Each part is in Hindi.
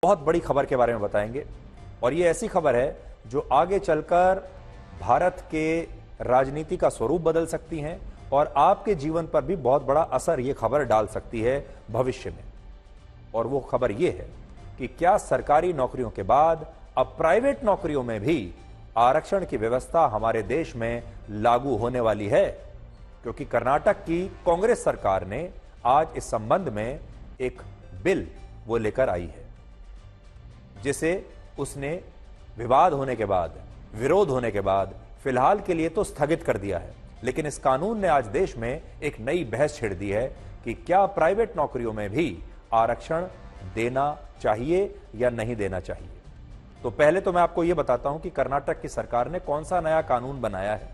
बहुत बड़ी खबर के बारे में बताएंगे और ये ऐसी खबर है जो आगे चलकर भारत के राजनीति का स्वरूप बदल सकती हैं और आपके जीवन पर भी बहुत बड़ा असर ये खबर डाल सकती है भविष्य में। और वो खबर ये है कि क्या सरकारी नौकरियों के बाद अब प्राइवेट नौकरियों में भी आरक्षण की व्यवस्था हमारे देश में लागू होने वाली है, क्योंकि कर्नाटक की कांग्रेस सरकार ने आज इस संबंध में एक बिल वो लेकर आई है, जिसे उसने विवाद होने के बाद, विरोध होने के बाद फिलहाल के लिए तो स्थगित कर दिया है। लेकिन इस कानून ने आज देश में एक नई बहस छेड़ दी है कि क्या प्राइवेट नौकरियों में भी आरक्षण देना चाहिए या नहीं देना चाहिए। तो पहले तो मैं आपको यह बताता हूं कि कर्नाटक की सरकार ने कौन सा नया कानून बनाया है।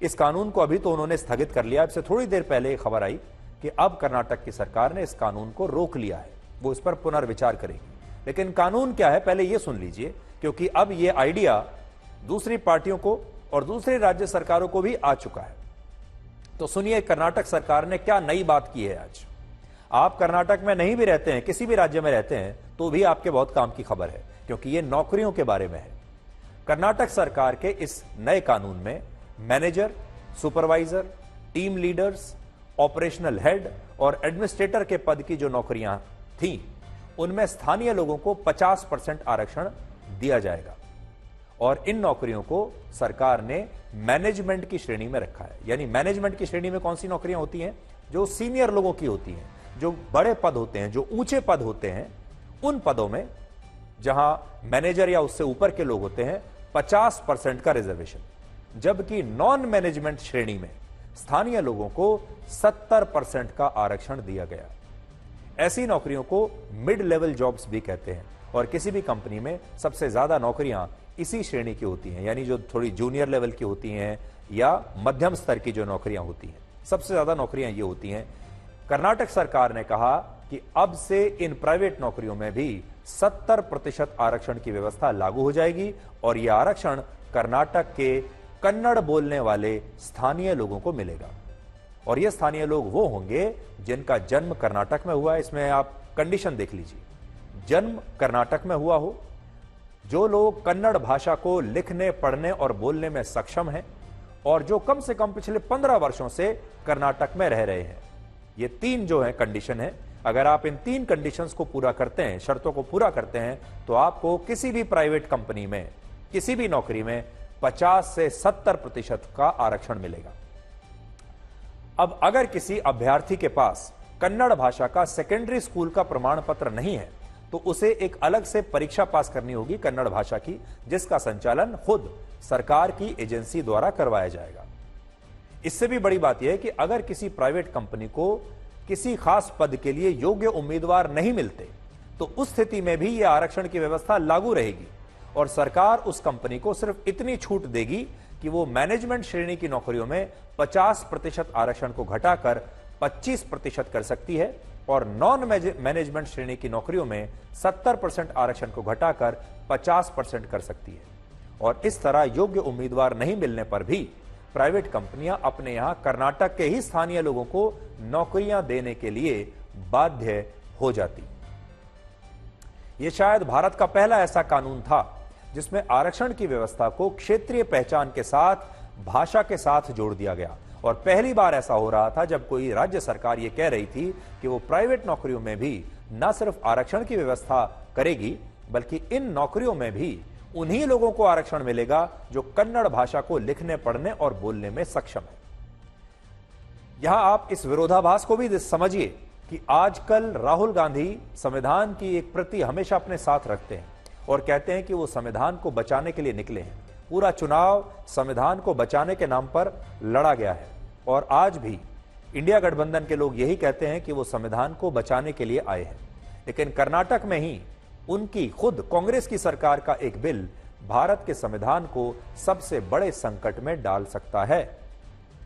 इस कानून को अभी तो उन्होंने स्थगित कर लिया। इससे थोड़ी देर पहले यह खबर आई कि अब कर्नाटक की सरकार ने इस कानून को रोक लिया है, वो इस पर पुनर्विचार करेगी। लेकिन कानून क्या है पहले यह सुन लीजिए, क्योंकि अब यह आइडिया दूसरी पार्टियों को और दूसरी राज्य सरकारों को भी आ चुका है। तो सुनिए कर्नाटक सरकार ने क्या नई बात की है। आज आप कर्नाटक में नहीं भी रहते हैं, किसी भी राज्य में रहते हैं, तो भी आपके बहुत काम की खबर है, क्योंकि यह नौकरियों के बारे में है। कर्नाटक सरकार के इस नए कानून में manager, supervisor, team leaders, operational head और एडमिनिस्ट्रेटर के पद की जो नौकरियां थीं, उनमें स्थानीय लोगों को 50% आरक्षण दिया जाएगा। और इन नौकरियों को सरकार ने मैनेजमेंट की श्रेणी में रखा है। यानी मैनेजमेंट की श्रेणी में कौन सी नौकरियां होती हैं? जो सीनियर लोगों की होती हैं, जो बड़े पद होते हैं, जो ऊंचे पद होते हैं, उन पदों में जहां मैनेजर या उससे ऊपर के लोग होते हैं 50% का रिजर्वेशन, जबकि नॉन मैनेजमेंट श्रेणी में स्थानीय लोगों को 70% का आरक्षण दिया गया। ऐसी नौकरियों को मिड लेवल जॉब्स भी कहते हैं और किसी भी कंपनी में सबसे ज्यादा नौकरियां इसी श्रेणी की होती हैं, यानी जो थोड़ी जूनियर लेवल की होती हैं या मध्यम स्तर की जो नौकरियां होती हैं, सबसे ज्यादा नौकरियां ये होती हैं। कर्नाटक सरकार ने कहा कि अब से इन प्राइवेट नौकरियों में भी 70% आरक्षण की व्यवस्था लागू हो जाएगी और यह आरक्षण कर्नाटक के कन्नड़ बोलने वाले स्थानीय लोगों को मिलेगा। और ये स्थानीय लोग वो होंगे जिनका जन्म कर्नाटक में हुआ है। इसमें आप कंडीशन देख लीजिए, जन्म कर्नाटक में हुआ हो, जो लोग कन्नड़ भाषा को लिखने, पढ़ने और बोलने में सक्षम हैं और जो कम से कम पिछले 15 वर्षों से कर्नाटक में रह रहे हैं। ये तीन जो है कंडीशन है। अगर आप इन तीन कंडीशंस को पूरा करते हैं, शर्तों को पूरा करते हैं, तो आपको किसी भी प्राइवेट कंपनी में, किसी भी नौकरी में 50 से 70% का आरक्षण मिलेगा। अब अगर किसी अभ्यर्थी के पास कन्नड़ भाषा का सेकेंडरी स्कूल का प्रमाण पत्र नहीं है, तो उसे एक अलग से परीक्षा पास करनी होगी कन्नड़ भाषा की, जिसका संचालन खुद सरकार की एजेंसी द्वारा करवाया जाएगा। इससे भी बड़ी बात यह है कि अगर किसी प्राइवेट कंपनी को किसी खास पद के लिए योग्य उम्मीदवार नहीं मिलते, तो उस स्थिति में भी यह आरक्षण की व्यवस्था लागू रहेगी और सरकार उस कंपनी को सिर्फ इतनी छूट देगी कि वो मैनेजमेंट श्रेणी की नौकरियों में 50% आरक्षण को घटाकर 25% कर सकती है और नॉन मैनेजमेंट श्रेणी की नौकरियों में 70% आरक्षण को घटाकर 50% कर सकती है। और इस तरह योग्य उम्मीदवार नहीं मिलने पर भी प्राइवेट कंपनियां अपने यहां कर्नाटक के ही स्थानीय लोगों को नौकरियां देने के लिए बाध्य हो जाती। यह शायद भारत का पहला ऐसा कानून था जिसमें आरक्षण की व्यवस्था को क्षेत्रीय पहचान के साथ, भाषा के साथ जोड़ दिया गया। और पहली बार ऐसा हो रहा था जब कोई राज्य सरकार यह कह रही थी कि वो प्राइवेट नौकरियों में भी न सिर्फ आरक्षण की व्यवस्था करेगी, बल्कि इन नौकरियों में भी उन्हीं लोगों को आरक्षण मिलेगा जो कन्नड़ भाषा को लिखने, पढ़ने और बोलने में सक्षम है। यहां आप इस विरोधाभास को भी समझिए कि आजकल राहुल गांधी संविधान की एक प्रति हमेशा अपने साथ रखते हैं और कहते हैं कि वो संविधान को बचाने के लिए निकले हैं। पूरा चुनाव संविधान को बचाने के नाम पर लड़ा गया है और आज भी इंडिया गठबंधन के लोग यही कहते हैं कि वो संविधान को बचाने के लिए आए हैं। लेकिन कर्नाटक में ही उनकी खुद कांग्रेस की सरकार का एक बिल भारत के संविधान को सबसे बड़े संकट में डाल सकता है,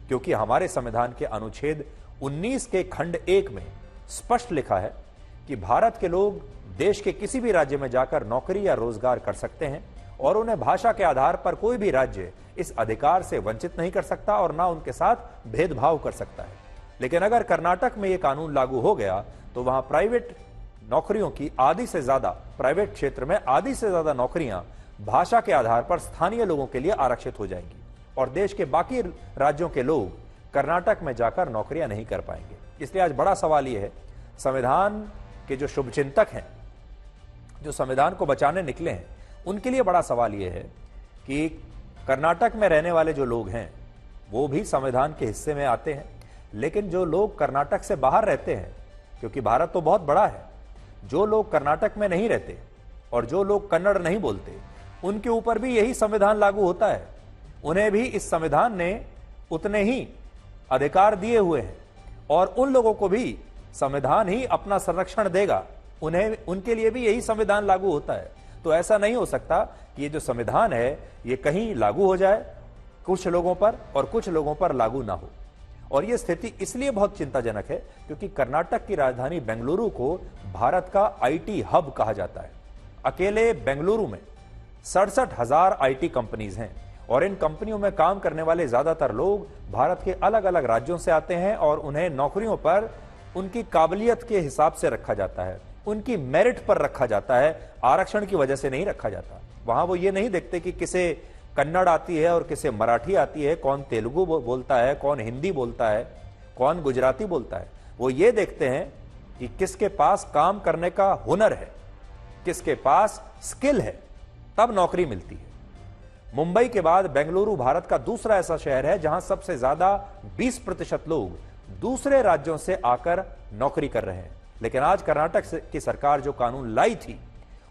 क्योंकि हमारे संविधान के अनुच्छेद 19 के खंड 1 में स्पष्ट लिखा है कि भारत के लोग देश के किसी भी राज्य में जाकर नौकरी या रोजगार कर सकते हैं और उन्हें भाषा के आधार पर कोई भी राज्य इस अधिकार से वंचित नहीं कर सकता और ना उनके साथ भेदभाव कर सकता है। लेकिन अगर कर्नाटक में यह कानून लागू हो गया तो वहां प्राइवेट नौकरियों की आधी से ज्यादा, प्राइवेट क्षेत्र में आधी से ज्यादा नौकरियां भाषा के आधार पर स्थानीय लोगों के लिए आरक्षित हो जाएंगी और देश के बाकी राज्यों के लोग कर्नाटक में जाकर नौकरियां नहीं कर पाएंगे। इसलिए आज बड़ा सवाल यह है, संविधान के जो शुभचिंतक हैं, जो संविधान को बचाने निकले हैं, उनके लिए बड़ा सवाल यह है कि कर्नाटक में रहने वाले जो लोग हैं वो भी संविधान के हिस्से में आते हैं, लेकिन जो लोग कर्नाटक से बाहर रहते हैं, क्योंकि भारत तो बहुत बड़ा है, जो लोग कर्नाटक में नहीं रहते और जो लोग कन्नड़ नहीं बोलते, उनके ऊपर भी यही संविधान लागू होता है। उन्हें भी इस संविधान ने उतने ही अधिकार दिए हुए हैं और उन लोगों को भी संविधान ही अपना संरक्षण देगा, उनके लिए भी यही संविधान लागू होता है। तो ऐसा नहीं हो सकता कि ये जो संविधान है ये कहीं लागू हो जाए कुछ लोगों पर और कुछ लोगों पर लागू ना हो। और यह स्थिति इसलिए बहुत चिंताजनक है क्योंकि कर्नाटक की राजधानी बेंगलुरु को भारत का आईटी हब कहा जाता है। अकेले बेंगलुरु में 67,000 आईटी कंपनीज हैं और इन कंपनियों में काम करने वाले ज्यादातर लोग भारत के अलग अलग राज्यों से आते हैं और उन्हें नौकरियों पर उनकी काबिलियत के हिसाब से रखा जाता है, उनकी मेरिट पर रखा जाता है, आरक्षण की वजह से नहीं रखा जाता। वहां वो ये नहीं देखते कि किसे कन्नड़ आती है और किसे मराठी आती है, कौन तेलुगु बोलता है, कौन हिंदी बोलता है, कौन गुजराती बोलता है। वो ये देखते हैं कि किसके पास काम करने का हुनर है, किसके पास स्किल है, तब नौकरी मिलती है। मुंबई के बाद बेंगलुरु भारत का दूसरा ऐसा शहर है जहां सबसे ज्यादा 20% लोग दूसरे राज्यों से आकर नौकरी कर रहे हैं। लेकिन आज कर्नाटक की सरकार जो कानून लाई थी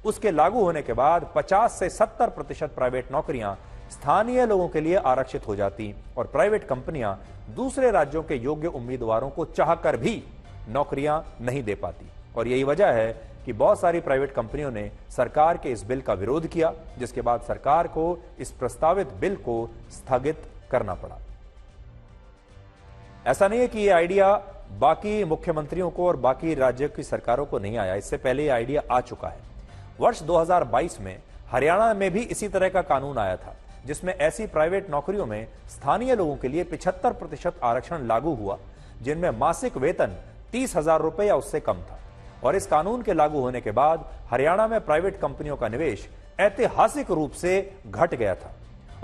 उसके लागू होने के बाद 50 से 70% प्राइवेट नौकरियां स्थानीय लोगों के लिए आरक्षित हो जाती और प्राइवेट कंपनियां दूसरे राज्यों के योग्य उम्मीदवारों को चाहकर भी नौकरियां नहीं दे पाती। और यही वजह है कि बहुत सारी प्राइवेट कंपनियों ने सरकार के इस बिल का विरोध किया, जिसके बाद सरकार को इस प्रस्तावित बिल को स्थगित करना पड़ा। ऐसा नहीं है कि यह आइडिया बाकी मुख्यमंत्रियों को और बाकी राज्यों की सरकारों को नहीं आया, इससे पहले यह आइडिया आ चुका है। वर्ष 2022 में हरियाणा में भी इसी तरह का कानून आया था जिसमें ऐसी प्राइवेट नौकरियों में स्थानीय लोगों के लिए 75% आरक्षण लागू हुआ जिनमें मासिक वेतन 30,000 रुपए या उससे कम था। और इस कानून के लागू होने के बाद हरियाणा में प्राइवेट कंपनियों का निवेश ऐतिहासिक रूप से घट गया था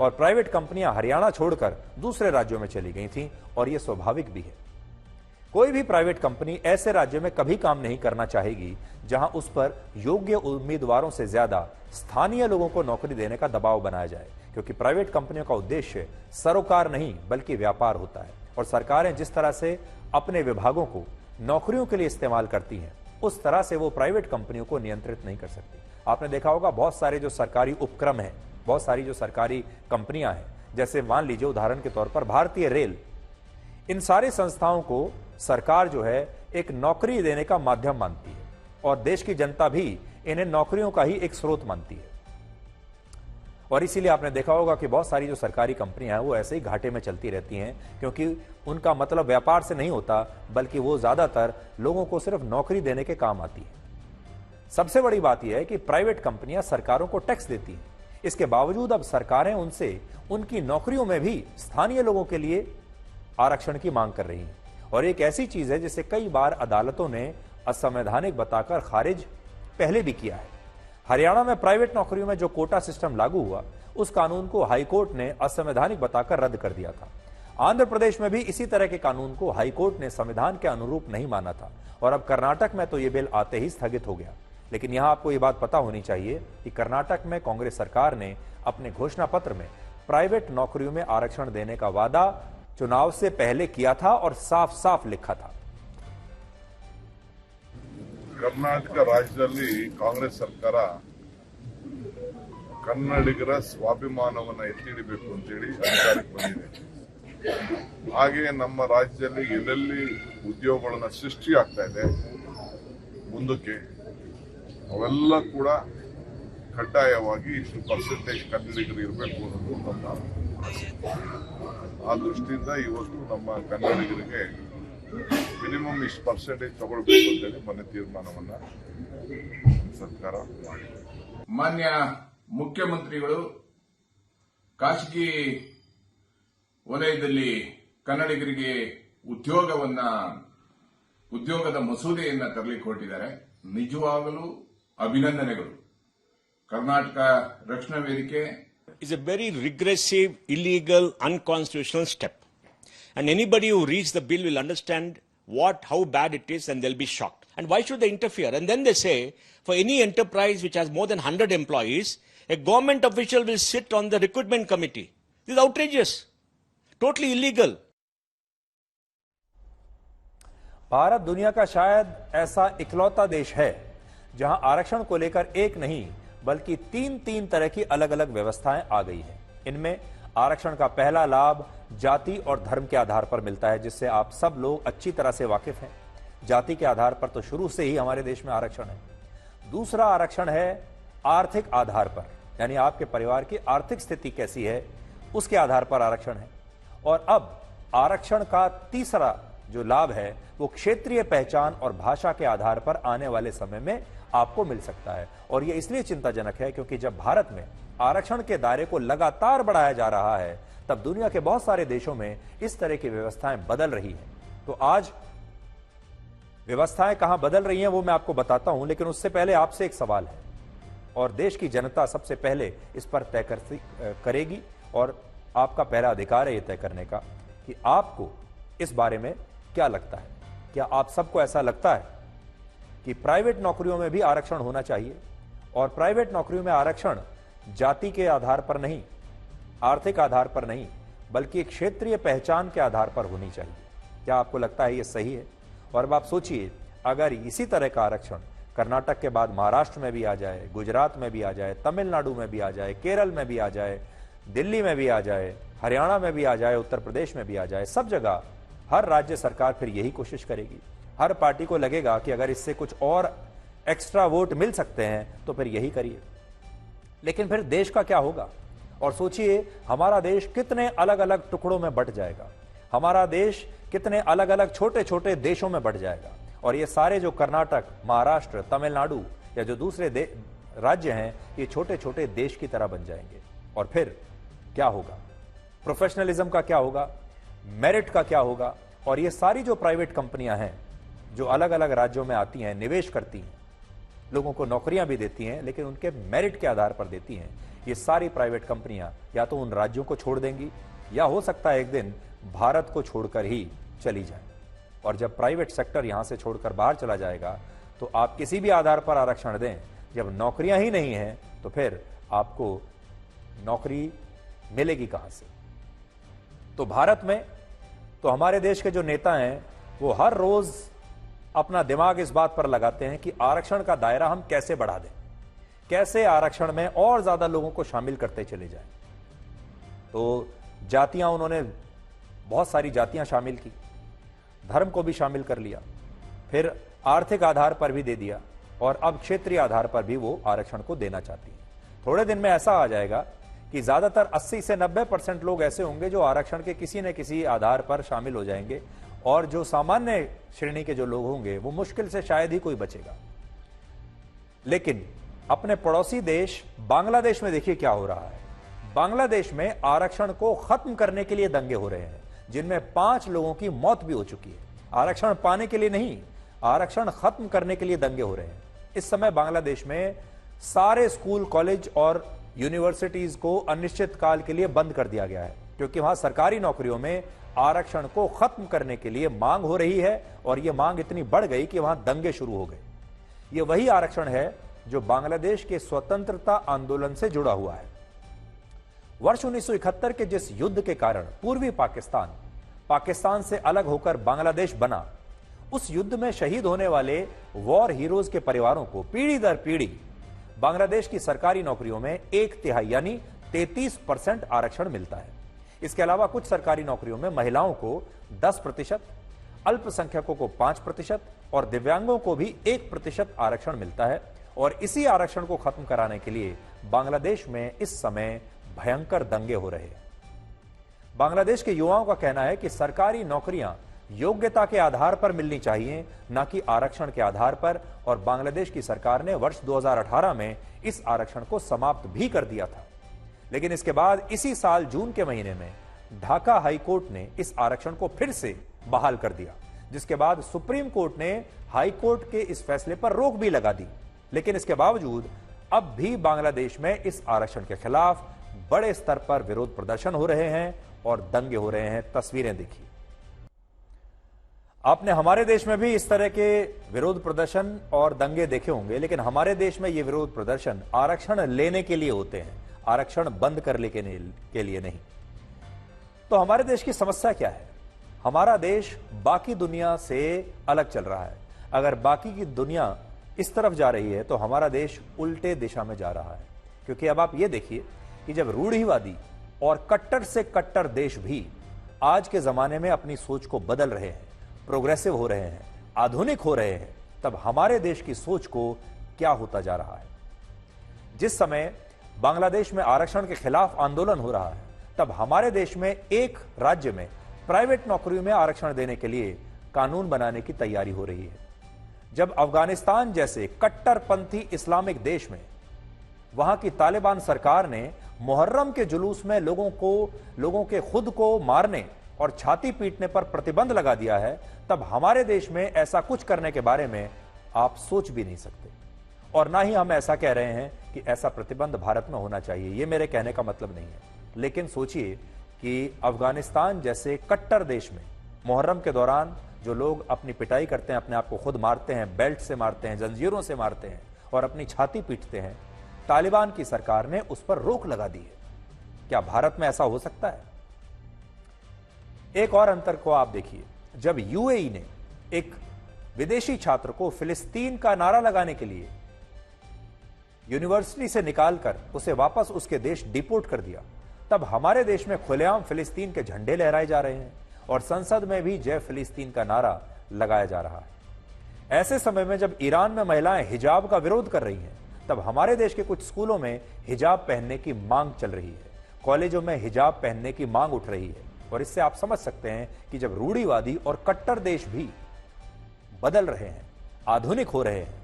और प्राइवेट कंपनियां हरियाणा छोड़कर दूसरे राज्यों में चली गई थीं और यह स्वाभाविक भी है। कोई भी प्राइवेट कंपनी ऐसे राज्य में कभी काम नहीं करना चाहेगी जहां उस पर योग्य उम्मीदवारों से ज्यादा स्थानीय लोगों को नौकरी देने का दबाव बनाया जाए, क्योंकि प्राइवेट कंपनियों का उद्देश्य सरोकार नहीं बल्कि व्यापार होता है। और सरकारें जिस तरह से अपने विभागों को नौकरियों के लिए इस्तेमाल करती हैं उस तरह से वो प्राइवेट कंपनियों को नियंत्रित नहीं कर सकती। आपने देखा होगा बहुत सारे जो सरकारी उपक्रम हैं, बहुत सारी जो सरकारी कंपनियां हैं, जैसे मान लीजिए उदाहरण के तौर पर भारतीय रेल, इन सारी संस्थाओं को सरकार जो है एक नौकरी देने का माध्यम मानती है और देश की जनता भी इन्हें नौकरियों का ही एक स्रोत मानती है। और इसीलिए आपने देखा होगा कि बहुत सारी जो सरकारी कंपनियां हैं वो ऐसे ही घाटे में चलती रहती हैं, क्योंकि उनका मतलब व्यापार से नहीं होता बल्कि वो ज्यादातर लोगों को सिर्फ नौकरी देने के काम आती है। सबसे बड़ी बात यह है कि प्राइवेट कंपनियां सरकारों को टैक्स देती हैं, इसके बावजूद अब सरकारें उनसे उनकी नौकरियों में भी स्थानीय लोगों के लिए आरक्षण की मांग कर रही हैं। और एक ऐसी चीज है जिसे कई बार अदालतों ने असंवैधानिक बताकर खारिज पहले भी किया है। हरियाणा में प्राइवेट नौकरियों में जो कोटा सिस्टम लागू हुआ उस कानून को हाईकोर्ट ने असंवैधानिक बताकर रद्द कर दिया था। आंध्र प्रदेश में भी इसी तरह के कानून को हाईकोर्ट ने संविधान के अनुरूप नहीं माना था और अब कर्नाटक में तो यह बिल आते ही स्थगित हो गया। लेकिन यहां आपको यह बात पता होनी चाहिए कि कर्नाटक में कांग्रेस सरकार ने अपने घोषणा पत्र में प्राइवेट नौकरियों में आरक्षण देने का वादा चुनाव से पहले किया था और साफ साफ लिखा था। ಕರ್ನಾಟಕ ರಾಜ್ಯದಲ್ಲಿ ಕಾಂಗ್ರೆಸ್ ಸರ್ಕಾರ ಕನ್ನಡಿಗರ ಸ್ವಾಭಿಮಾನವನ್ನು ಎತ್ತಿ ಹಿಡಿಬೇಕು ಅಂತೇಳಿ ಅಧಿಕಾರಕ್ಕೆ ಬಂದಿದೆ। ಹಾಗೆ ನಮ್ಮ ರಾಜ್ಯದಲ್ಲಿ ಎಲ್ಲೆಲ್ಲಿ ಉದ್ಯೋಗಗಳನ್ನ ಸೃಷ್ಟಿ ಆಗ್ತಾ ಇದೆ ಮುಂದಕ್ಕೆ ಅವೆಲ್ಲ ಕೂಡ ಕಡ್ಡಾಯವಾಗಿ ಇಷ್ಟು ಪರ್ಸೆಂಟೇಜ್ ಕನ್ನಡಿಗರು ಇರಬೇಕು ಅನ್ನೋದು ನಮ್ಮ ಆಸೆ। ಆ ದೃಷ್ಟಿಯಿಂದ ಇವತ್ತು ನಮ್ಮ ಕನ್ನಡಿಗರಿಗೆ ಮಿನಿಮಮ್ ಇಷ್ಟು ಪರ್ಸೆಂಟೇಜ್ ತಗೊಳ್ಬೇಕು ಅಂತೇಳಿ ಮೊನ್ನೆ ತೀರ್ಮಾನವನ್ನ ಸರ್ಕಾರ ಮಾಡಿದೆ। ಮಾನ್ಯ ಮುಖ್ಯಮಂತ್ರಿಗಳು ಖಾಸಗಿ ವಲಯದಲ್ಲಿ ಕನ್ನಡಿಗರಿಗೆ ಉದ್ಯೋಗದ ಮಸೂದೆಯನ್ನ ತರಲಿಕ್ಕೆ ಹೊರಟಿದ್ದಾರೆ। ನಿಜವಾಗಲೂ ಅಭಿನಂದನೆಗಳು. ಕರ್ನಾಟಕ ರಕ್ಷಣಾ ವೇದಿಕೆ is a very regressive, illegal, unconstitutional step. And anybody who reads the bill will understand how bad it is, and they'll be shocked. And why should they interfere? And then they say, for any enterprise which has more than 100 employees, a government official will sit on the recruitment committee. This is outrageous. Totally illegal. Bharat दुनिया का शायद ऐसा इकलौता देश है जहां आरक्षण को लेकर एक नहीं बल्कि तीन तरह की अलग अलग व्यवस्थाएं आ गई हैं। इनमें आरक्षण का पहला लाभ जाति और धर्म के आधार पर मिलता है, जिससे आप सब लोग अच्छी तरह से वाकिफ हैं। जाति के आधार पर तो शुरू से ही हमारे देश में आरक्षण है। दूसरा आरक्षण है आर्थिक आधार पर, यानी आपके परिवार की आर्थिक स्थिति कैसी है उसके आधार पर आरक्षण है। और अब आरक्षण का तीसरा जो लाभ है वो क्षेत्रीय पहचान और भाषा के आधार पर आने वाले समय में आपको मिल सकता है। और यह इसलिए चिंताजनक है क्योंकि जब भारत में आरक्षण के दायरे को लगातार बढ़ाया जा रहा है तब दुनिया के बहुत सारे देशों में इस तरह की व्यवस्थाएं बदल रही हैं। तो आज व्यवस्थाएं कहां बदल रही हैं वो मैं आपको बताता हूं, लेकिन उससे पहले आपसे एक सवाल है और देश की जनता सबसे पहले इस पर तय करेगी और आपका पहला अधिकार है यह तय करने का कि आपको इस बारे में क्या लगता है। क्या आप सबको ऐसा लगता है कि प्राइवेट नौकरियों में भी आरक्षण होना चाहिए और प्राइवेट नौकरियों में आरक्षण जाति के आधार पर नहीं, आर्थिक आधार पर नहीं, बल्कि एक क्षेत्रीय पहचान के आधार पर होनी चाहिए? क्या आपको लगता है यह सही है? और अब आप सोचिए, अगर इसी तरह का आरक्षण कर्नाटक के बाद महाराष्ट्र में भी आ जाए, गुजरात में भी आ जाए, तमिलनाडु में भी आ जाए, केरल में भी आ जाए, दिल्ली में भी आ जाए, हरियाणा में भी आ जाए, उत्तर प्रदेश में भी आ जाए, सब जगह हर राज्य सरकार फिर यही कोशिश करेगी। हर पार्टी को लगेगा कि अगर इससे कुछ और एक्स्ट्रा वोट मिल सकते हैं तो फिर यही करिए। लेकिन फिर देश का क्या होगा? और सोचिए, हमारा देश कितने अलग अलग टुकड़ों में बंट जाएगा, हमारा देश कितने अलग अलग छोटे छोटे देशों में बंट जाएगा। और ये सारे जो कर्नाटक, महाराष्ट्र, तमिलनाडु या जो दूसरे राज्य हैं, ये छोटे छोटे देश की तरह बन जाएंगे। और फिर क्या होगा? प्रोफेशनलिज्म का क्या होगा? मेरिट का क्या होगा? और ये सारी जो प्राइवेट कंपनियां हैं जो अलग अलग राज्यों में आती हैं, निवेश करती हैं, लोगों को नौकरियां भी देती हैं, लेकिन उनके मेरिट के आधार पर देती हैं, ये सारी प्राइवेट कंपनियां या तो उन राज्यों को छोड़ देंगी या हो सकता है एक दिन भारत को छोड़कर ही चली जाए। और जब प्राइवेट सेक्टर यहां से छोड़कर बाहर चला जाएगा तो आप किसी भी आधार पर आरक्षण दें, जब नौकरियां ही नहीं हैं तो फिर आपको नौकरी मिलेगी कहां से? तो भारत में तो हमारे देश के जो नेता हैं वो हर रोज अपना दिमाग इस बात पर लगाते हैं कि आरक्षण का दायरा हम कैसे बढ़ा दें, कैसे आरक्षण में और ज्यादा लोगों को शामिल करते चले जाएं। तो जातियां, उन्होंने बहुत सारी जातियां शामिल की, धर्म को भी शामिल कर लिया, फिर आर्थिक आधार पर भी दे दिया और अब क्षेत्रीय आधार पर भी वो आरक्षण को देना चाहती है। थोड़े दिन में ऐसा आ जाएगा कि ज्यादातर 80 से 90% लोग ऐसे होंगे जो आरक्षण के किसी न किसी आधार पर शामिल हो जाएंगे और जो सामान्य श्रेणी के जो लोग होंगे वो मुश्किल से शायद ही कोई बचेगा। लेकिन अपने पड़ोसी देश बांग्लादेश में देखिए क्या हो रहा है। बांग्लादेश में आरक्षण को खत्म करने के लिए दंगे हो रहे हैं, जिनमें 5 लोगों की मौत भी हो चुकी है। आरक्षण पाने के लिए नहीं, आरक्षण खत्म करने के लिए दंगे हो रहे हैं। इस समय बांग्लादेश में सारे स्कूल, कॉलेज और यूनिवर्सिटीज को अनिश्चित काल के लिए बंद कर दिया गया है, क्योंकि वहां सरकारी नौकरियों में आरक्षण को खत्म करने के लिए मांग हो रही है और यह मांग इतनी बढ़ गई कि वहां दंगे शुरू हो गए। यह वही आरक्षण है जो बांग्लादेश के स्वतंत्रता आंदोलन से जुड़ा हुआ है। वर्ष 1971 के जिस युद्ध के कारण पूर्वी पाकिस्तान से अलग होकर बांग्लादेश बना, उस युद्ध में शहीद होने वाले वॉर हीरोज के परिवारों को पीढ़ी दर पीढ़ी बांग्लादेश की सरकारी नौकरियों में 1/3 यानी 33% आरक्षण मिलता है। इसके अलावा कुछ सरकारी नौकरियों में महिलाओं को 10%, अल्पसंख्यकों को 5% और दिव्यांगों को भी 1% आरक्षण मिलता है। और इसी आरक्षण को खत्म कराने के लिए बांग्लादेश में इस समय भयंकर दंगे हो रहे हैं। बांग्लादेश के युवाओं का कहना है कि सरकारी नौकरियां योग्यता के आधार पर मिलनी चाहिए, न कि आरक्षण के आधार पर। और बांग्लादेश की सरकार ने वर्ष 2018 में इस आरक्षण को समाप्त भी कर दिया था। लेकिन इसके बाद इसी साल जून के महीने में ढाका हाई कोर्ट ने इस आरक्षण को फिर से बहाल कर दिया, जिसके बाद सुप्रीम कोर्ट ने हाईकोर्ट के इस फैसले पर रोक भी लगा दी, लेकिन इसके बावजूद अब भी बांग्लादेश में इस आरक्षण के खिलाफ बड़े स्तर पर विरोध प्रदर्शन हो रहे हैं और दंगे हो रहे हैं। तस्वीरें देखिए। आपने हमारे देश में भी इस तरह के विरोध प्रदर्शन और दंगे देखे होंगे, लेकिन हमारे देश में ये विरोध प्रदर्शन आरक्षण लेने के लिए होते हैं, आरक्षण बंद करने के लिए नहीं। तो हमारे देश की समस्या क्या है? हमारा देश बाकी दुनिया से अलग चल रहा है। अगर बाकी की दुनिया इस तरफ जा रही है तो हमारा देश उल्टे दिशा में जा रहा है, क्योंकि अब आप ये देखिए कि जब रूढ़िवादी और कट्टर से कट्टर देश भी आज के जमाने में अपनी सोच को बदल रहे हैं, प्रोग्रेसिव हो रहे हैं, आधुनिक हो रहे हैं, तब हमारे देश की सोच को क्या होता जा रहा है। जिस समय बांग्लादेश में आरक्षण के खिलाफ आंदोलन हो रहा है, तब हमारे देश में एक राज्य में प्राइवेट नौकरियों में आरक्षण देने के लिए कानून बनाने की तैयारी हो रही है। जब अफगानिस्तान जैसे कट्टरपंथी इस्लामिक देश में वहां की तालिबान सरकार ने मुहर्रम के जुलूस में लोगों के खुद को मारने और छाती पीटने पर प्रतिबंध लगा दिया है, तब हमारे देश में ऐसा कुछ करने के बारे में आप सोच भी नहीं सकते। और ना ही हम ऐसा कह रहे हैं कि ऐसा प्रतिबंध भारत में होना चाहिए, यह मेरे कहने का मतलब नहीं है। लेकिन सोचिए कि अफगानिस्तान जैसे कट्टर देश में मुहर्रम के दौरान जो लोग अपनी पिटाई करते हैं, अपने आप को खुद मारते हैं, बेल्ट से मारते हैं, जंजीरों से मारते हैं और अपनी छाती पीटते हैं, तालिबान की सरकार ने उस पर रोक लगा दी है। क्या भारत में ऐसा हो सकता है? एक और अंतर को आप देखिए। जब यूएई ने एक विदेशी छात्र को फिलिस्तीन का नारा लगाने के लिए यूनिवर्सिटी से निकालकर उसे वापस उसके देश डिपोर्ट कर दिया, तब हमारे देश में खुलेआम फिलिस्तीन के झंडे लहराए जा रहे हैं और संसद में भी जय फिलिस्तीन का नारा लगाया जा रहा है। ऐसे समय में जब ईरान में महिलाएं हिजाब का विरोध कर रही हैं, तब हमारे देश के कुछ स्कूलों में हिजाब पहनने की मांग चल रही है, कॉलेजों में हिजाब पहनने की मांग उठ रही है। और इससे आप समझ सकते हैं कि जब रूढ़िवादी और कट्टर देश भी बदल रहे हैं, आधुनिक हो रहे हैं,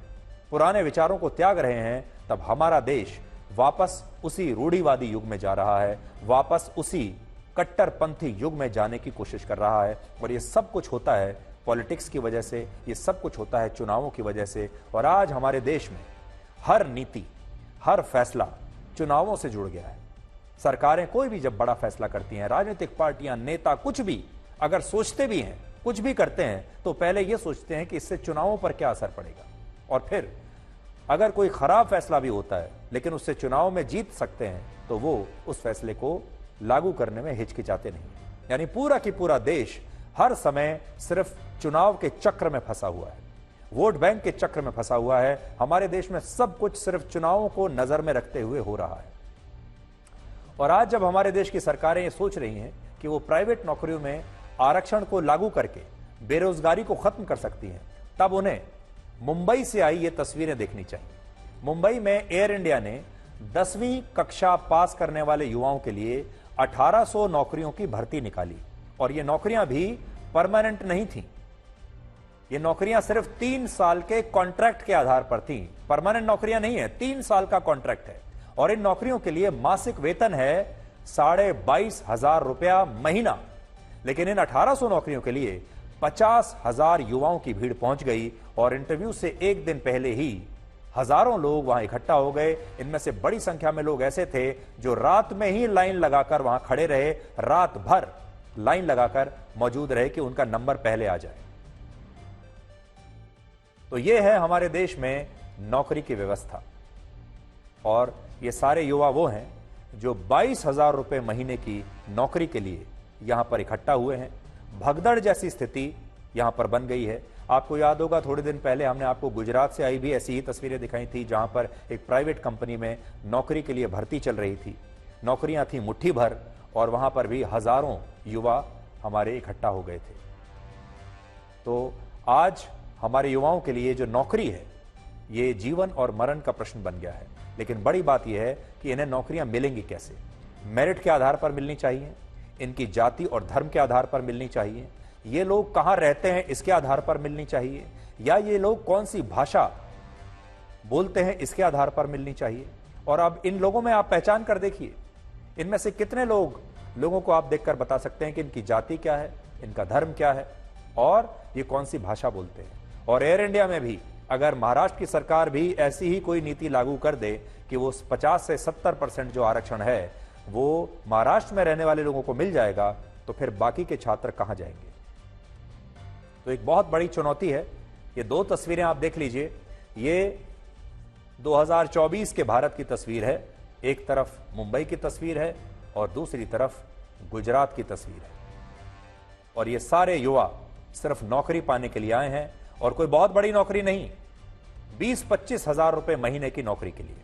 पुराने विचारों को त्याग रहे हैं, तब हमारा देश वापस उसी रूढ़िवादी युग में जा रहा है, वापस उसी कट्टरपंथी युग में जाने की कोशिश कर रहा है। और ये सब कुछ होता है पॉलिटिक्स की वजह से, ये सब कुछ होता है चुनावों की वजह से। और आज हमारे देश में हर नीति, हर फैसला चुनावों से जुड़ गया है। सरकारें कोई भी जब बड़ा फैसला करती हैं, राजनीतिक पार्टियां, नेता कुछ भी अगर सोचते भी हैं, कुछ भी करते हैं, तो पहले यह सोचते हैं कि इससे चुनावों पर क्या असर पड़ेगा। और फिर अगर कोई खराब फैसला भी होता है लेकिन उससे चुनाव में जीत सकते हैं, तो वो उस फैसले को लागू करने में हिचकिचाते नहीं। यानी पूरा की पूरा देश हर समय सिर्फ चुनाव के चक्र में फंसा हुआ है, वोट बैंक के चक्र में फंसा हुआ है। हमारे देश में सब कुछ सिर्फ चुनावों को नजर में रखते हुए हो रहा है। और आज जब हमारे देश की सरकारें ये सोच रही हैं कि वो प्राइवेट नौकरियों में आरक्षण को लागू करके बेरोजगारी को खत्म कर सकती हैं, तब उन्हें मुंबई से आई ये तस्वीरें देखनी चाहिए। मुंबई में एयर इंडिया ने 10वीं कक्षा पास करने वाले युवाओं के लिए 1800 नौकरियों की भर्ती निकाली। और ये नौकरियां भी परमानेंट नहीं थी, ये नौकरियां सिर्फ 3 साल के कॉन्ट्रैक्ट के आधार पर थी। परमानेंट नौकरियां नहीं है, 3 साल का कॉन्ट्रैक्ट है। और इन नौकरियों के लिए मासिक वेतन है 22,500 रुपया महीना। लेकिन इन 1800 नौकरियों के लिए 50,000 युवाओं की भीड़ पहुंच गई और इंटरव्यू से एक दिन पहले ही हजारों लोग वहां इकट्ठा हो गए। इनमें से बड़ी संख्या में लोग ऐसे थे जो रात में ही लाइन लगाकर वहां खड़े रहे, रात भर लाइन लगाकर मौजूद रहे कि उनका नंबर पहले आ जाए। तो यह है हमारे देश में नौकरी की व्यवस्था। और ये सारे युवा वो हैं जो 22,000 रुपए महीने की नौकरी के लिए यहां पर इकट्ठा हुए हैं। भगदड़ जैसी स्थिति यहां पर बन गई है। आपको याद होगा थोड़े दिन पहले हमने आपको गुजरात से आई भी ऐसी ही तस्वीरें दिखाई थी, जहां पर एक प्राइवेट कंपनी में नौकरी के लिए भर्ती चल रही थी। नौकरियां थी मुट्ठी भर और वहां पर भी हजारों युवा हमारे इकट्ठा हो गए थे। तो आज हमारे युवाओं के लिए जो नौकरी है, ये जीवन और मरण का प्रश्न बन गया है। लेकिन बड़ी बात यह है कि इन्हें नौकरियां मिलेंगी कैसे? मेरिट के आधार पर मिलनी चाहिए, इनकी जाति और धर्म के आधार पर मिलनी चाहिए, ये लोग कहां रहते हैं इसके आधार पर मिलनी चाहिए, या ये लोग कौन सी भाषा बोलते हैं इसके आधार पर मिलनी चाहिए। और अब इन लोगों में आप पहचान कर देखिए, इनमें से कितने लोगों को आप देखकर बता सकते हैं कि इनकी जाति क्या है, इनका धर्म क्या है और ये कौन सी भाषा बोलते हैं। और एयर इंडिया में भी अगर महाराष्ट्र की सरकार भी ऐसी ही कोई नीति लागू कर दे कि वो 50 से 70% जो आरक्षण है वो महाराष्ट्र में रहने वाले लोगों को मिल जाएगा, तो फिर बाकी के छात्र कहां जाएंगे? तो एक बहुत बड़ी चुनौती है। ये दो तस्वीरें आप देख लीजिए, ये 2024 के भारत की तस्वीर है। एक तरफ मुंबई की तस्वीर है और दूसरी तरफ गुजरात की तस्वीर है। और ये सारे युवा सिर्फ नौकरी पाने के लिए आए हैं, और कोई बहुत बड़ी नौकरी नहीं, 20-25 हजार रुपए महीने की नौकरी के लिए।